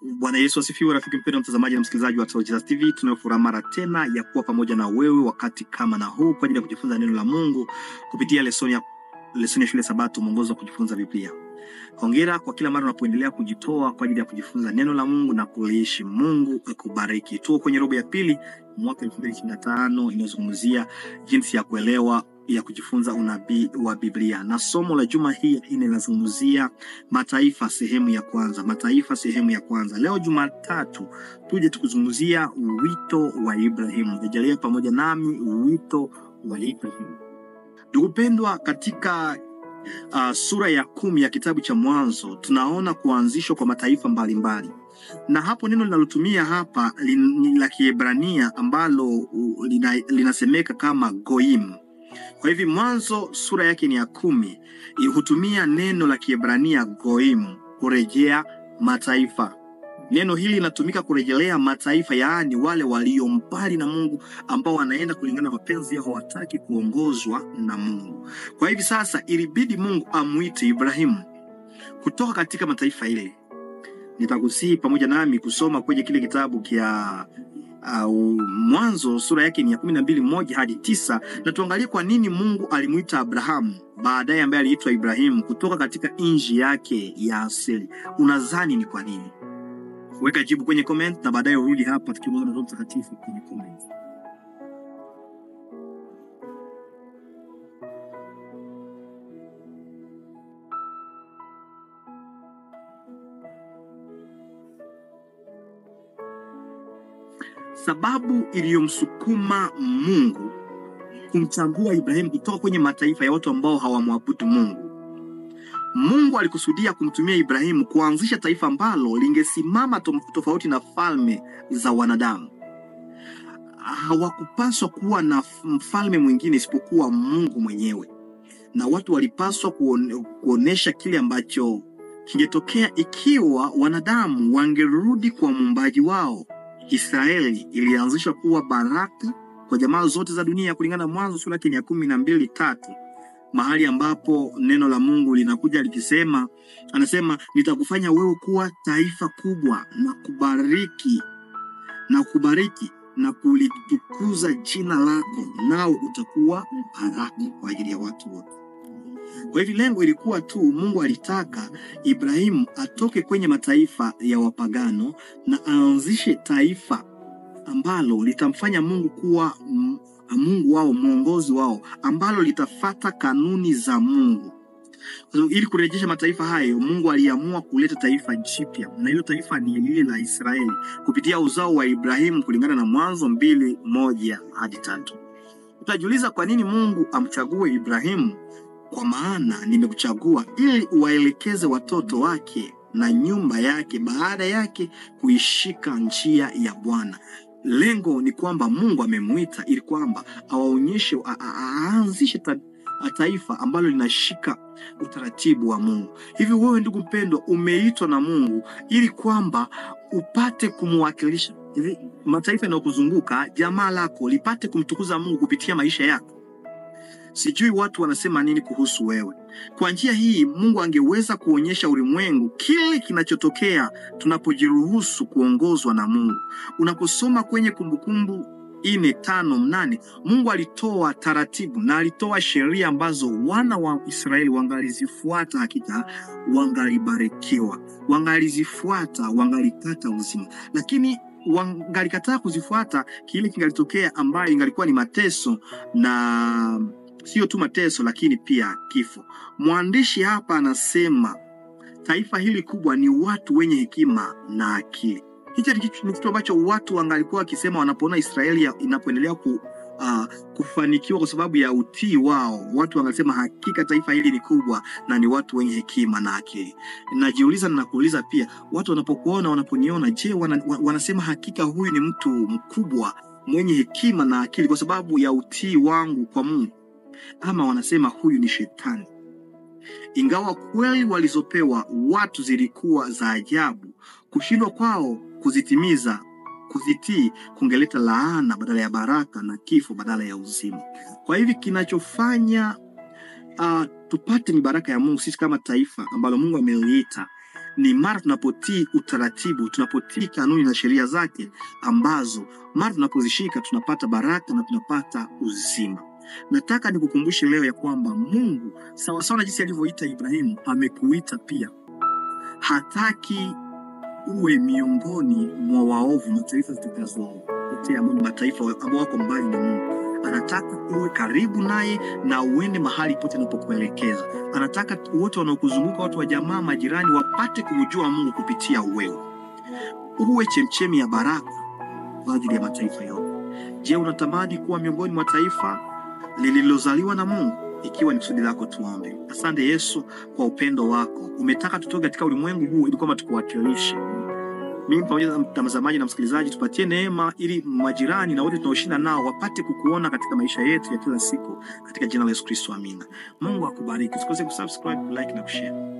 Bwana Yesu asifiwe. Rafiki mpendwa mtazamaji na msikilizaji wa Teolojia TV, tunafuraha mara tena ya kuwa pamoja na wewe wakati kama na huu kwa ajili ya kujifunza neno la Mungu kupitia lesoni ya shule Sabato, mwongozo wa kujifunza Biblia. Hongera kwa kila mara unapoendelea kujitoa kwa ajili ya kujifunza neno la Mungu na kuliishi. Mungu akubariki. Tuko kwenye robo ya pili mwaka 2025 inazungumzia jinsi ya kuelewa ya kujifunza unabii wa Biblia. Na somo la juma hii linazungumzia mataifa sehemu ya kwanza. Mataifa sehemu ya kwanza. Leo Jumatatu tuje tukuzungumzia wito wa Ibrahimu. Rejelea pamoja nami wito wa Ibrahimu. Ndugu pendwa, katika sura ya 10 ya kitabu cha Mwanzo tunaona kuanzishwa kwa mataifa mbalimbali. Na hapo neno linalotumia hapa ni la Kiebrania ambalo linasemeka kama goim. Kwa hivyo Mwanzo sura yake ni ya 10 hutumia neno la Kiebrania goim kurejea mataifa. Neno hili linatumika kurejelea mataifa, yaani wale walio mbali na Mungu, ambao wanaenda kulingana na mapenzi yao, hawataki kuongozwa na Mungu. Kwa hivi sasa ilibidi Mungu amuite Ibrahimu kutoka katika mataifa ile. Nitakusihi pamoja nami kusoma kwenye kile kitabu kia Mwanzo sura yake ni ya 12:1 hadi 9, na tuangalie kwa nini Mungu alimuita Abrahamu baadaye ambaye aliitwa Ibrahimu kutoka katika nchi yake ya asili. Unadhani ni kwa nini? Weka jibu kwenye comment na baadaye urudi hapa tukiongozwa na Roho Mtakatifu kwenye comment. Sababu iliyomsukuma Mungu kumchagua Ibrahimu kutoka kwenye mataifa ya watu ambao hawamwabudu Mungu. Mungu alikusudia kumtumia Ibrahimu kuanzisha taifa ambalo lingesimama tofauti na falme za wanadamu. Hawakupaswa kuwa na mfalme mwingine isipokuwa Mungu mwenyewe. Na watu walipaswa kuonesha kile ambacho kingetokea ikiwa wanadamu wangerudi kwa muumbaji wao. Israeli ilianzishwa kuwa baraka kwa jamaa zote za dunia kulingana na Mwanzo sura ya 12:3. Mahali ambapo neno la Mungu linakuja likisema, anasema nitakufanya wewe kuwa taifa kubwa na kubariki na kulitukuza jina lako, nao utakuwa baraka kwa ajili ya watu wote. Kwa hivyo lengo ilikuwa tu, Mungu alitaka Ibrahimu atoke kwenye mataifa ya wapagano na aanzishe taifa ambalo litamfanya Mungu kuwa Mungu wao, mwongozi wao, ambalo litafata kanuni za Mungu. Ili kurejesha mataifa hayo, Mungu aliamua kuleta taifa jipya, na hilo taifa ni lile la Israeli kupitia uzao wa Ibrahimu kulingana na Mwanzo 2:1 hadi 3. Utajiuliza kwa nini Mungu amchague Ibrahimu? Kwa maana nimekuchagua ili uwaelekeze watoto wake na nyumba yake baada yake kuishika njia ya Bwana. Lengo ni kwamba Mungu amemuita ili kwamba awaonyeshe, aanzishe taifa ambalo linashika utaratibu wa Mungu. Hivi wewe ndugu mpendwa, umeitwa na Mungu ili kwamba upate kumwakilisha hivi mataifa yanayokuzunguka, jamaa lako lipate kumtukuza Mungu kupitia maisha yako. Sijui watu wanasema nini kuhusu wewe. Kwa njia hii Mungu angeweza kuonyesha ulimwengu kile kinachotokea tunapojiruhusu kuongozwa na Mungu. Unaposoma kwenye Kumbukumbu 4:5-8, Mungu alitoa taratibu na alitoa sheria ambazo wana wa Israeli wangalizifuata, hakika wangalibarikiwa. Wangalizifuata, wangalipata uzima. Lakini wangalikataa kuzifuata, kile kingalitokea ambayo ingalikuwa ni mateso, na sio tu mateso lakini pia kifo. Mwandishi hapa anasema taifa hili kubwa ni watu wenye hekima na akili. Hicho ni kitu ambacho watu wangalikuwa wakisema wanapoona Israeli inapoendelea kufanikiwa kwa sababu ya utii wao. Watu wangesema hakika taifa hili ni kubwa na ni watu wenye hekima na akili. Najiuliza na kuuliza pia, watu wanapokuona, wanaponiona, je, wanasema hakika huyu ni mtu mkubwa mwenye hekima na akili kwa sababu ya utii wangu kwa Mungu, ama wanasema huyu ni shetani? Ingawa kweli walizopewa watu zilikuwa za ajabu, kushindwa kwao kuzitii kungeleta laana badala ya baraka na kifo badala ya uzima. Kwa hivi kinachofanya tupate mibaraka ya Mungu sisi kama taifa ambalo Mungu ameliita ni mara tunapotii utaratibu, tunapotii kanuni na sheria zake, ambazo mara tunapozishika tunapata baraka na tunapata uzima. Nataka nikukumbushe leo ya kwamba Mungu sawa sawa na jinsi alivyoita Ibrahimu, amekuita pia. Hataki uwe miongoni mwa waovu, mataifa zitakazopotea, mataifa ambao wako mbali na Mungu. Anataka uwe karibu naye na uende mahali pote anapokuelekeza. Anataka wote wanaokuzunguka, watu wa jamaa, majirani, wapate kumjua Mungu kupitia wewe. Uwe chemchemi ya baraka kwa ajili ya mataifa yote. Je, unatamani kuwa miongoni mwa taifa lililozaliwa na Mungu? Ikiwa ni kusudi lako, tuombe. Asante Yesu kwa upendo wako. Umetaka tutoke katika ulimwengu huu ili kwamba tukuwakilishe. Mimi pamoja na mtazamaji na msikilizaji, tupatie neema ili majirani na wote tunaoshinda nao wapate kukuona katika maisha yetu ya kila siku, katika jina la Yesu Kristo, amina. Mungu akubariki. Usikose kusubscribe, like na kushare.